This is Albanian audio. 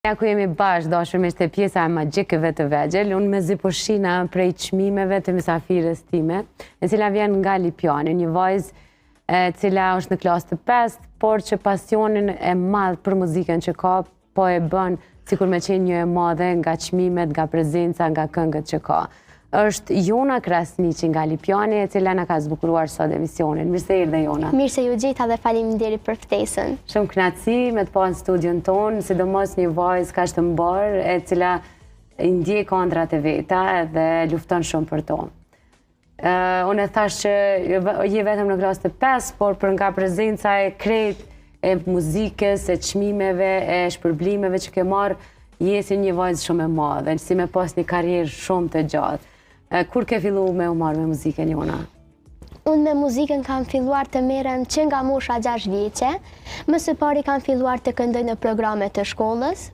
Ja ku jemi bashkë, dashurisht e pjesa e magjikëve të vegjël, unë me zi po shina prej çmimeve të mysafires time, e cila vjen nga Lipjani, një vajzë e cila është në klasë të 5, por që pasionin e madh për muzikën që ka, po e bën sikur me qenë një e madhe nga çmimet, nga prezenca, nga këngët që ka. Është Jona Krasniqi nga Lipjani, e cila na ka zbukuruar sot emisionin. Mirë se erdhe, Jona. Mirë se ju gjeta dhe faleminderit për ftesën. Shumë kënaqësi me të pa në studion tonë, sidomos një vajzë kaq të mbar, e cila i ndjek ëndrat e veta dhe lufton shumë për to. Unë e thash që je vetëm në klasë të 5, por për nga prezenca e krejt e muzikës, e çmimeve, e shpërblimeve që ke marrë, je si një vajzë shumë e madhe, si me pas një karrierë shumë të gjatë. Kur ke fillu me u marrë me muzikën, Jona? Unë me muzikën kam filluar të merrem që nga mosha 6 vjeçe, më së pari kam filluar të këndoj në programe të shkollës,